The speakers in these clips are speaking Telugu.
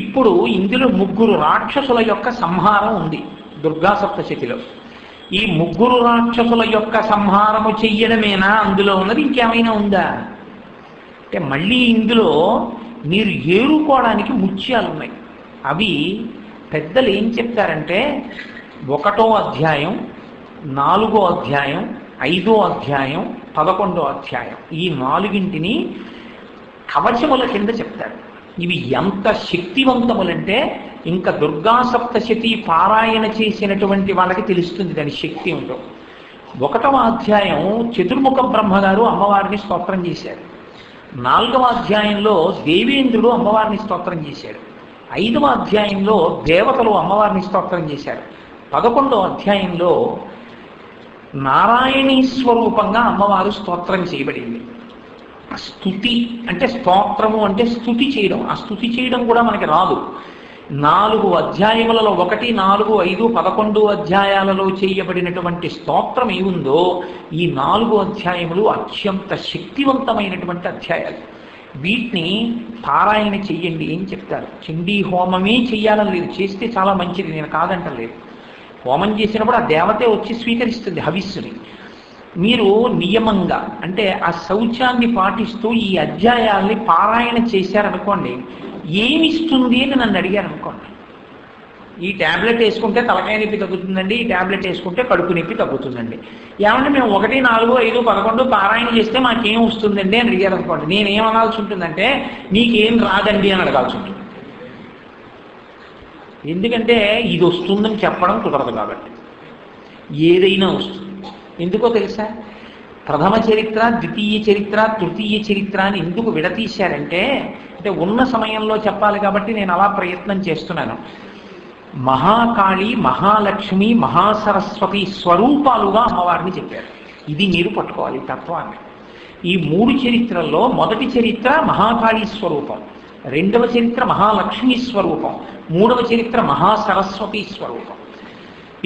ఇప్పుడు ఇందులో ముగ్గురు రాక్షసుల యొక్క సంహారం ఉంది దుర్గా సప్తశతిలో. ఈ ముగ్గురు రాక్షసుల యొక్క సంహారము చెయ్యడమేనా అందులో ఉన్నది, ఇంకేమైనా ఉందా అంటే మళ్ళీ ఇందులో మీరు ఏరుకోవడానికి ముత్యాలు ఉన్నాయి. అవి పెద్దలు ఏం చెప్తారంటే 1వ అధ్యాయం, 4వ అధ్యాయం, 5వ అధ్యాయం, 11వ అధ్యాయం ఈ 4ంటిని కవచముల కింద చెప్తారు. ఇవి ఎంత శక్తివంతములంటే ఇంకా దుర్గా సప్తశతి పారాయణ చేసినటువంటి వాళ్ళకి తెలుస్తుంది దాని శక్తి ఉందో. 1వ అధ్యాయం చతుర్ముఖ బ్రహ్మగారు అమ్మవారిని స్తోత్రం చేశారు. 4వ అధ్యాయంలో దేవేంద్రుడు అమ్మవారిని స్తోత్రం చేశాడు. 5వ అధ్యాయంలో దేవతలు అమ్మవారిని స్తోత్రం చేశారు. 11వ అధ్యాయంలో నారాయణీ స్వరూపంగా అమ్మవారు స్తోత్రం చేయబడింది. స్తుతి అంటే స్తోత్రము అంటే స్తుతి చేయడం. ఆ స్తుతి చేయడం కూడా మనకి రాదు. 4 అధ్యాయములలో 1, 4, 5, 11 అధ్యాయాలలో చేయబడినటువంటి స్తోత్రం ఏముందో ఈ 4 అధ్యాయములు అత్యంత శక్తివంతమైనటువంటి అధ్యాయాలు. వీటిని పారాయణ చెయ్యండి ఏం చెప్తారు. చండీ హోమమే చెయ్యాలని లేదు, చేస్తే చాలా మంచిది, నేను కాదంటలేదు. హోమం చేసినప్పుడు ఆ దేవతే వచ్చి స్వీకరిస్తుంది హవిస్సుని. మీరు నియమంగా అంటే ఆ శౌచాన్ని పాటిస్తూ ఈ అధ్యాయాల్ని పారాయణ చేశారనుకోండి, ఏమిస్తుంది అని నన్ను అడిగారు అనుకోండి, ఈ ట్యాబ్లెట్ వేసుకుంటే తలకాయ నొప్పి తగ్గుతుందండి, ఈ ట్యాబ్లెట్ వేసుకుంటే కడుపు నొప్పి తగ్గుతుందండి. ఏమంటే మేము 1, 4, 5, 11 పారాయణ చేస్తే మాకేం వస్తుందండి అని అడిగారు అనుకోండి, నేనేమనాల్సి ఉంటుందంటే నీకేం రాదండి అని అడగాల్సి ఉంటుంది. ఎందుకంటే ఇది వస్తుందని చెప్పడం కుదరదు కాబట్టి. ఏదైనా వస్తుంది. ఎందుకో తెలుసా, ప్రథమ చరిత్ర, ద్వితీయ చరిత్ర, తృతీయ చరిత్ర అని ఎందుకు విడతీశారంటే అంటే ఉన్న సమయంలో చెప్పాలి కాబట్టి నేను అలా ప్రయత్నం చేస్తున్నాను. మహాకాళి, మహాలక్ష్మి, మహాసరస్వతి స్వరూపాలుగా అమ్మవారిని చెప్పారు. ఇది మీరు పట్టుకోవాలి తత్వాన్ని. ఈ 3 చరిత్రల్లో మొదటి చరిత్ర మహాకాళి స్వరూపం, 2వ చరిత్ర మహాలక్ష్మి స్వరూపం, 3వ చరిత్ర మహాసరస్వతి స్వరూపం.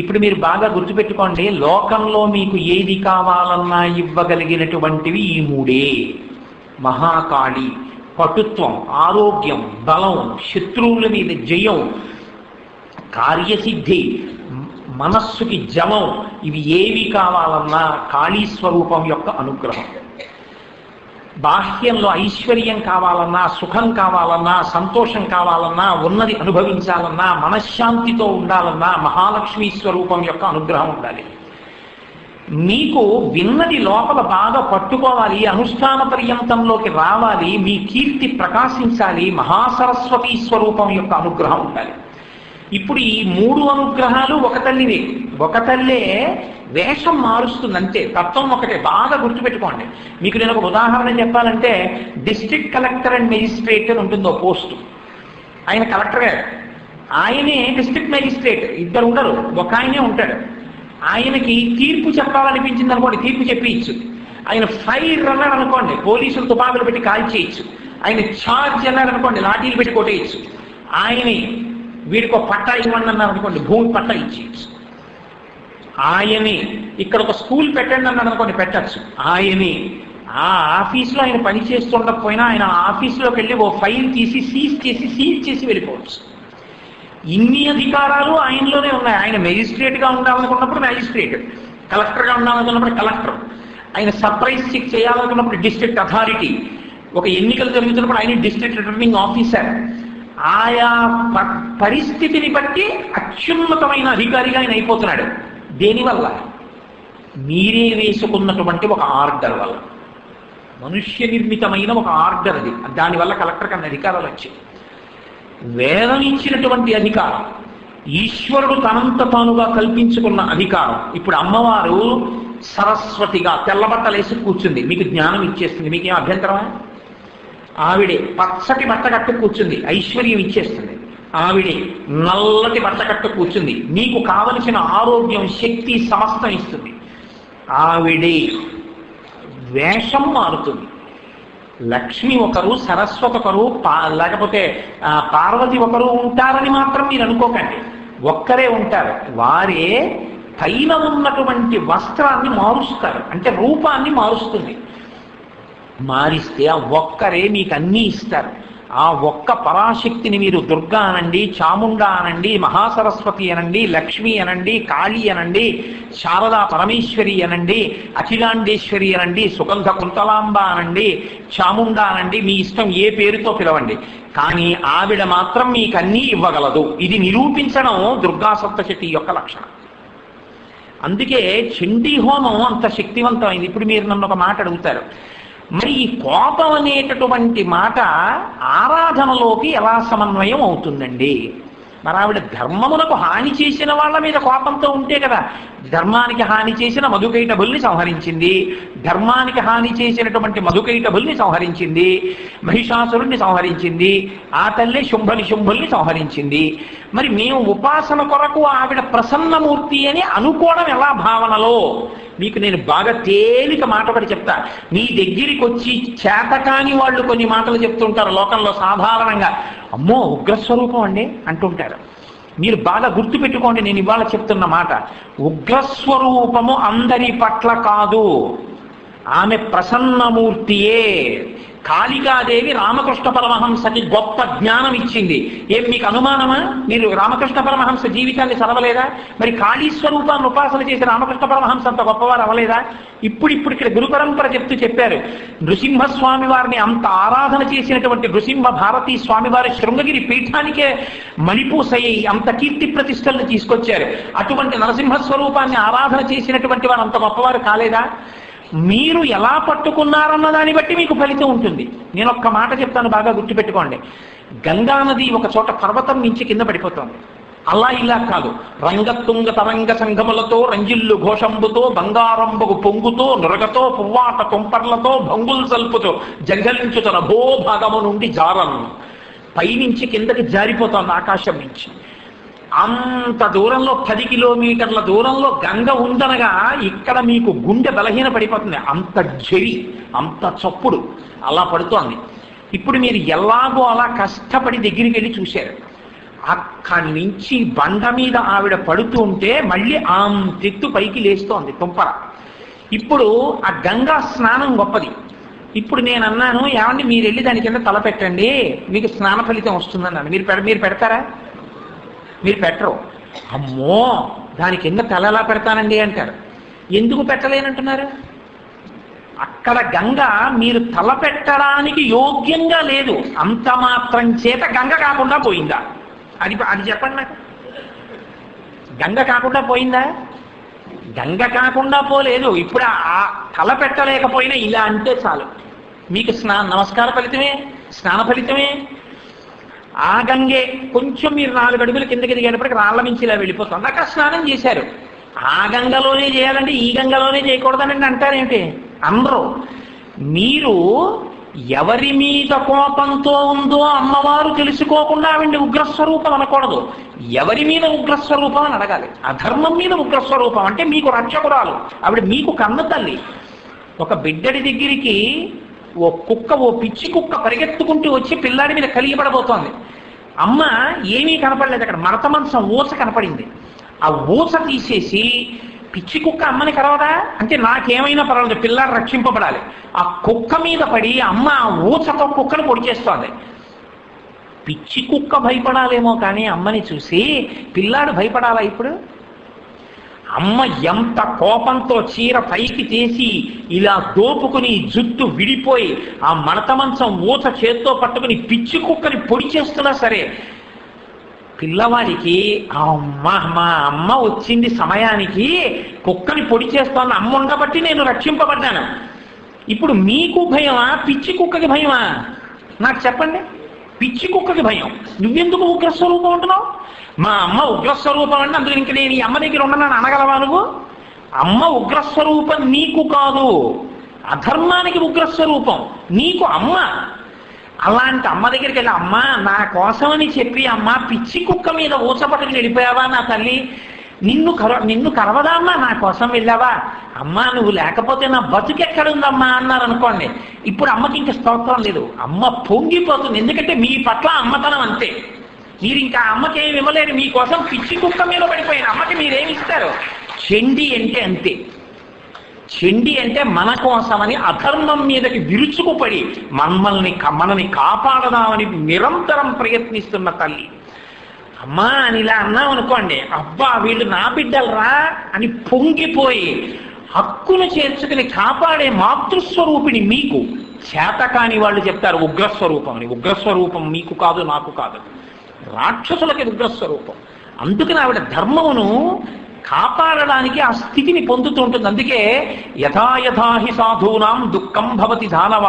ఇప్పుడు మీరు బాగా గుర్తుపెట్టుకోండి, లోకంలో మీకు ఏది కావాలన్నా ఇవ్వగలిగినటువంటివి ఈ 3. మహాకాళి పటుత్వం, ఆరోగ్యం, బలం, శత్రువుల మీద జయం, కార్యసిద్ధి, మనస్సుకి జలం, ఇవి ఏవి కావాలన్నా కాళీ స్వరూపం యొక్క అనుగ్రహం. బాహ్యంలో ఐశ్వర్యం కావాలన్నా, సుఖం కావాలన్నా, సంతోషం కావాలన్నా, ఉన్నది అనుభవించాలన్నా, మనశ్శాంతితో ఉండాలన్నా మహాలక్ష్మి స్వరూపం యొక్క అనుగ్రహం ఉండాలి. మీకు విన్నది లోపల బాగా పట్టుకోవాలి, అనుష్ఠాన పర్యంతంలోకి రావాలి, మీ కీర్తి ప్రకాశించాలి, మహాసరస్వతి స్వరూపం యొక్క అనుగ్రహం ఉండాలి. ఇప్పుడు ఈ 3 అనుగ్రహాలు ఒక తల్లివే. ఒక తల్లే వేషం మారుస్తుంది అంతే, తత్వం ఒకటే. బాగా గుర్తుపెట్టుకోండి. మీకు నేను ఒక ఉదాహరణ చెప్పాలంటే, డిస్ట్రిక్ట్ కలెక్టర్ అండ్ మెజిస్ట్రేట్ అని ఉంటుందో పోస్టు. ఆయన కలెక్టర్ గారు, ఆయనే డిస్ట్రిక్ట్ మెజిస్ట్రేట్, ఇద్దరు ఉండరు, ఒక ఆయనే ఉంటాడు. ఆయనకి తీర్పు చెప్పాలనిపించింది అనుకోండి, తీర్పు చెప్పేయచ్చు. ఆయన ఫైర్ అన్నాడు అనుకోండి, పోలీసులు తుపాకులు పెట్టి కాల్చేయచ్చు. ఆయన ఛార్జ్ అన్నాడు అనుకోండి, లాఠీలు పెట్టి కొట్టేయచ్చు. ఆయనే వీడికి ఒక పట్టా ఇవ్వండి అన్నారు అనుకోండి, భూమి పట్టా ఇచ్చేయచ్చు. ఆయనే ఇక్కడ ఒక స్కూల్ పెట్టండి అన్నాడు అనుకోండి, పెట్టచ్చు. ఆయనే ఆ ఆఫీస్లో ఆయన పని చేస్తుండకపోయినా ఆయన ఆఫీస్లోకి వెళ్ళి ఓ ఫైల్ తీసి సీజ్ చేసి వెళ్ళిపోవచ్చు. ఇన్ని అధికారాలు ఆయనలోనే ఉన్నాయి. ఆయన మెజిస్ట్రేట్గా ఉండాలనుకున్నప్పుడు మ్యాజిస్ట్రేట్, కలెక్టర్గా ఉండాలనుకున్నప్పుడు కలెక్టర్, ఆయన సర్ప్రైజ్ చెక్ చేయాలనుకున్నప్పుడు డిస్ట్రిక్ట్ అథారిటీ, ఒక ఎన్నికలు జరుగుతున్నప్పుడు ఆయన డిస్ట్రిక్ట్ రిటర్నింగ్ ఆఫీసర్. ఆయా పరిస్థితిని బట్టి అత్యున్నతమైన అధికారిగా ఆయన అయిపోతున్నాడు. దేనివల్ల? మీరే వేసుకున్నటువంటి ఒక ఆర్డర్ వల్ల, మనుష్య నిర్మితమైన ఒక ఆర్డర్ అది. దానివల్ల కలెక్టర్ కన్నా అధికారాలు వచ్చాయి. వేదం ఇచ్చినటువంటి అధికారం, ఈశ్వరుడు తనంత తానుగా కల్పించుకున్న అధికారం. ఇప్పుడు అమ్మవారు సరస్వతిగా తెల్లబట్టలేసి కూర్చుంది, మీకు జ్ఞానం ఇచ్చేస్తుంది. మీకేం అభ్యంతరమా? ఆవిడే పచ్చటి బట్ట కట్టు కూర్చుంది, ఐశ్వర్యం ఇచ్చేస్తుంది. ఆవిడే నల్లటి బట్ట కట్టు కూర్చుంది, నీకు కావలసిన ఆరోగ్యం, శక్తి సమస్తం ఇస్తుంది. ఆవిడే వేషం మారుతుంది. లక్ష్మి ఒకరు, సరస్వతి ఒకరు, లేకపోతే పార్వతి ఒకరు ఉంటారని మాత్రం మీరు అనుకోకండి. ఒక్కరే ఉంటారు. వారే పైన ఉన్నటువంటి వస్త్రాన్ని మారుస్తారు, అంటే రూపాన్ని మారుస్తుంది. మారిస్తే ఆ ఒక్కరే మీకు అన్నీ ఇస్తారు. ఆ ఒక్క పరాశక్తిని మీరు దుర్గా అనండి, చాముండా అనండి, మహాసరస్వతి అనండి, లక్ష్మి అనండి, కాళీ అనండి, శారదా పరమేశ్వరి అనండి, అఖిలాండేశ్వరి అనండి, సుగంధ కుంతలాంబ అనండి, చాముండా అనండి, మీ ఇష్టం ఏ పేరుతో పిలవండి. కానీ ఆవిడ మాత్రం మీకు అన్నీ ఇవ్వగలదు. ఇది నిరూపించడం దుర్గా సప్తశతి యొక్క లక్షణం. అందుకే చండీ హోమం అంత శక్తివంతమైంది. ఇప్పుడు మీరు నన్ను ఒక మాట అడుగుతారు, మరి ఈ కోపం అనేటటువంటి మాట ఆరాధనలోకి ఎలా సమన్వయం అవుతుందండి? మరి ఆవిడ ధర్మమునకు హాని చేసిన వాళ్ళ మీద కోపంతో ఉంటే కదా. ధర్మానికి హాని చేసిన మధుకైటభుల్ని సంహరించింది, ధర్మానికి హాని చేసినటువంటి మధుకైటభుల్ని సంహరించింది, మహిషాసురుణ్ణి సంహరించింది, ఆ తల్లి శుంభుల్ని సంహరించింది. మరి మేము ఉపాసన కొరకు ఆవిడ ప్రసన్నమూర్తి అని అనుకోవడం ఎలా భావనలో? మీకు నేను బాగా తేలిక మాట ఒకటి చెప్తా. మీ దగ్గరికి వచ్చి చేతకాని వాళ్ళు కొన్ని మాటలు చెప్తుంటారు లోకంలో సాధారణంగా. అమ్మో ఉగ్రస్వరూపం అండి అంటుంటారు. మీరు బాగా గుర్తుపెట్టుకోండి, నేను ఇవాళ చెప్తున్న మాట. ఉగ్రస్వరూపము అందరి పట్ల కాదు, ఆమె ప్రసన్నమూర్తియే. కాళికాదేవి రామకృష్ణ పరమహంసకి గొప్ప జ్ఞానం ఇచ్చింది. ఏం మీకు అనుమానమా? మీరు రామకృష్ణ పరమహంస జీవితాన్ని చదవలేదా? మరి కాళీ స్వరూపాన్ని ఉపాసన చేసి రామకృష్ణ పరమహంస అంత గొప్పవారు అవ్వలేదా? ఇప్పుడు ఇక్కడ గురు పరంపర చెప్తూ చెప్పారు. నృసింహస్వామి వారిని అంత ఆరాధన చేసినటువంటి నృసింహ భారతీ స్వామి వారి శృంగగిరి పీఠానికే మణిపూసయ్యి అంత కీర్తి ప్రతిష్టలను తీసుకొచ్చారు. అటువంటి నరసింహ స్వరూపాన్ని ఆరాధన చేసినటువంటి వారు అంత గొప్పవారు కాలేదా? మీరు ఎలా పట్టుకున్నారన్న దాన్ని బట్టి మీకు ఫలితం ఉంటుంది. నేను ఒక్క మాట చెప్తాను, బాగా గుర్తుపెట్టుకోండి. గంగా నది ఒక చోట పర్వతం నుంచి కింద పడిపోతుంది. అలా ఇలా కాదు. రంగతుంగ తరంగ సంఘములతో, రంజిల్లు ఘోషంబుతో, బంగారంబగు పొంగుతో, నురగతో, పువ్వాట కుంపర్లతో, భంగులు సల్పుతో జంగలించు తన భూభాగము నుండి జారను. పైనుంచి కిందకి జారిపోతుంది ఆకాశం నుంచి. అంత దూరంలో 10 కిలోమీటర్ల దూరంలో గంగ ఉందనగా ఇక్కడ మీకు గుండె బలహీన పడిపోతుంది. అంత జరి, అంత చప్పుడు అలా పడుతోంది. ఇప్పుడు మీరు ఎలాగో అలా కష్టపడి దగ్గరికి వెళ్ళి చూశారు. అక్కడి నుంచి బండ మీద ఆవిడ పడుతూ ఉంటే మళ్ళీ అంతెత్తు పైకి లేస్తోంది తుంపర. ఇప్పుడు ఆ గంగా స్నానం గొప్పది. ఇప్పుడు నేను అన్నాను, ఏమండి మీరు వెళ్ళి దాని కింద తల పెట్టండి, మీకు స్నాన ఫలితం వస్తుందన్నాను. మీరు పెడతారా? మీరు పెట్టరు. అమ్మో దాని కింద తల ఎలా పెడతానండి అంటారు. ఎందుకు పెట్టలేనంటున్నారు? అక్కడ గంగ మీరు తల పెట్టడానికి యోగ్యంగా లేదు, అంత మాత్రం చేత గంగ కాకుండా పోయిందా? అది చెప్పండి నాకు. గంగ కాకుండా పోయిందా? గంగ కాకుండా పోలేదు. ఇప్పుడు ఆ తల పెట్టలేకపోయినా ఇలా అంటే చాలు, మీకు నమస్కార ఫలితమే, స్నాన ఫలితమే. ఆ గంగే కొంచెం మీరు 4 అడుగులు కిందకి దిగేటప్పటికి రాళ్ల మించి ఇలా వెళ్ళిపోతుంది. అక్కడ స్నానం చేశారు. ఆ గంగలోనే చేయాలంటే ఈ గంగలోనే చేయకూడదని అంటారేంటి? అందరూ మీరు ఎవరి మీద కోపంతో ఉందో అమ్మవారు తెలుసుకోకుండా ఆవిడ ఉగ్రస్వరూపం అనకూడదు. ఎవరి మీద ఉగ్రస్వరూపం అని అడగాలి. అధర్మం మీద ఉగ్రస్వరూపం అంటే మీకు రక్షకురాలు ఆవిడ, మీకు కన్న తల్లి. ఒక బిడ్డడి దగ్గరికి ఓ పిచ్చి కుక్క పరిగెత్తుకుంటూ వచ్చి పిల్లాడి మీద కలిగిపడబోతోంది. అమ్మ ఏమీ కనపడలేదు, అక్కడ మరత మంచం ఊచ కనపడింది. ఆ ఊచ తీసేసి పిచ్చి కుక్క అమ్మని కరవదా అంటే నాకేమైనా పర్వాలేదు, పిల్లాడు రక్షింపబడాలి. ఆ కుక్క మీద పడి అమ్మ ఆ ఊచతో కుక్కను పొడి చేస్తోంది. పిచ్చి కుక్క భయపడాలేమో కానీ అమ్మని చూసి పిల్లాడు భయపడాలా? ఇప్పుడు అమ్మ ఎంత కోపంతో చీర పైకి తీసి ఇలా దోపుకుని జుట్టు విడిపోయి ఆ మడత మంచం ఊచ చేత్తో పట్టుకుని పిచ్చి కుక్కని పొడి చేస్తున్నా సరే పిల్లవాడికి మా అమ్మ వచ్చింది సమయానికి కుక్కని పొడి చేస్తాను, అమ్మ ఉండబట్టి నేను రక్షింపబడ్డాను. ఇప్పుడు మీకు భయమా పిచ్చి కుక్కకి భయమా? నాకు చెప్పండి. పిచ్చి కుక్కకి భయం, నువ్వెందుకు ఉగ్రస్వరూపం ఉంటున్నావు? మా అమ్మ ఉగ్రస్వరూపం అంటే అందులో ఇంక నేను ఈ అమ్మ దగ్గర ఉన్నాను అనగలవా నువ్వు? అమ్మ ఉగ్రస్వరూపం నీకు కాదు, అధర్మానికి ఉగ్రస్వరూపం నీకు అమ్మ. అలాంటి అమ్మ దగ్గరికి వెళ్ళి అమ్మ నా కోసమని చెప్పి అమ్మ పిచ్చి కుక్క మీద ఊచపట్టుకుని వెళ్ళిపోయావా నా తల్లి, నిన్ను కరవదామ్మా నా కోసం వెళ్ళావా? అమ్మా నువ్వు లేకపోతే నా బతుకెక్కడుందమ్మా అన్నారు అనుకోండి. ఇప్పుడు అమ్మకి ఇంక స్తోత్రం లేదు, అమ్మ పొంగిపోతుంది. ఎందుకంటే మీ పట్ల అమ్మతనం అంతే. మీరు ఇంకా అమ్మకి ఏమి ఇవ్వలేరు, మీకోసం పిచ్చి కుక్క మీద పడిపోయిన అమ్మకి మీరేమి ఇస్తారు? చండి అంటే అంతే. చండి అంటే మన కోసమని అధర్మం మీదకి విరుచుకుపడి మనని కాపాడదామని నిరంతరం ప్రయత్నిస్తున్న తల్లి. అమ్మా అని ఇలా అన్నాం అనుకోండి, అబ్బా వీళ్ళు నా బిడ్డలరా అని పొంగిపోయి హక్కును చేర్చుకుని కాపాడే మాతృస్వరూపిణి మీకు. చేతకాని వాళ్ళు చెప్తారు ఉగ్రస్వరూపం అని. ఉగ్రస్వరూపం మీకు కాదు, నాకు కాదు, రాక్షసులకి ఉగ్రస్వరూపం. అందుకని ఆవిడ ధర్మమును కాపాడడానికి ఆ స్థితిని పొందుతూ ఉంటుంది. అందుకే యథాయథాహి సాధూనాం దుఃఖం భవతి దానవ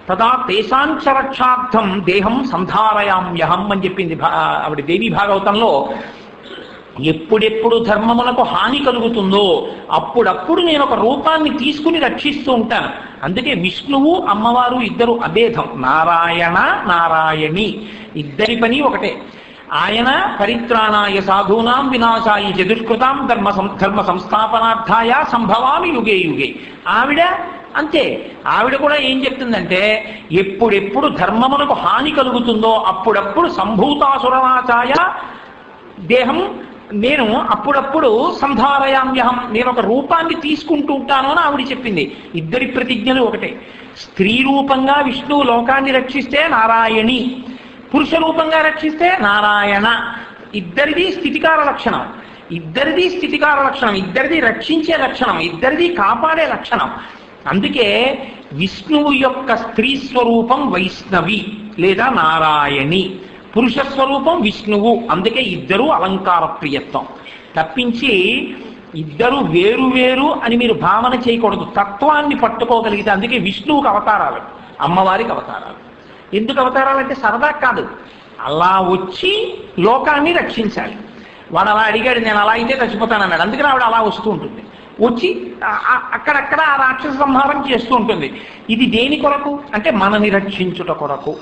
తదా తేషాంచరక్షార్థం దేహం సంధారయామ్యహం అని చెప్పింది ఆవిడ దేవీ భాగవతంలో. ఎప్పుడెప్పుడు ధర్మమునకు హాని కలుగుతుందో అప్పుడప్పుడు నేను ఒక రూపాన్ని తీసుకుని రక్షిస్తూ ఉంటాను. అందుకే విష్ణువు అమ్మవారు ఇద్దరు అభేదం. నారాయణ నారాయణి ఇద్దరి పని ఒకటే. ఆయన పరిత్రాణాయ సాధూనాం వినాశాయ చతుష్కృతాం ధర్మ సంస్థాపనార్థాయ సంభవామి యుగే యుగే. ఆవిడ అంతే. ఆవిడ కూడా ఏం చెప్తుందంటే ఎప్పుడెప్పుడు ధర్మమునకు హాని కలుగుతుందో అప్పుడప్పుడు సంభూతాసురనాచాయ దేహం నేను అప్పుడప్పుడు సంధారయామ్యహం, నేను ఒక రూపాన్ని తీసుకుంటూ ఉంటాను అని ఆవిడ చెప్పింది. ఇద్దరి ప్రతిజ్ఞలు ఒకటే. స్త్రీ రూపంగా విష్ణువు లోకాన్ని రక్షిస్తే నారాయణి, పురుష రూపంగా రక్షిస్తే నారాయణ. ఇద్దరిది స్థితికార లక్షణం, ఇద్దరిది రక్షించే లక్షణం, ఇద్దరిది కాపాడే లక్షణం. అందుకే విష్ణువు యొక్క స్త్రీ స్వరూపం వైష్ణవి లేదా నారాయణి, పురుష స్వరూపం విష్ణువు. అందుకే ఇద్దరు అలంకార ప్రియత్వం తప్పించి ఇద్దరు వేరు వేరు అని మీరు భావన చేయకూడదు. తత్వాన్ని పట్టుకోగలిగితే. అందుకే విష్ణువుకి అవతారాలు, అమ్మవారికి అవతారాలు. ఎందుకు అవతారాలంటే సరదా కాదు, అలా వచ్చి లోకాన్ని రక్షించాలి. వాడు అలా అడిగాడు, నేను అలా అయితే చచ్చిపోతానన్నాడు. అందుకని ఆవిడ అలా వస్తూ ఉంటుంది, వచ్చి అక్కడక్కడ ఆ రాక్షస సంహారం చేస్తూ ఉంటుంది. ఇది దేని కొరకు అంటే మనని రక్షించుట కొరకు.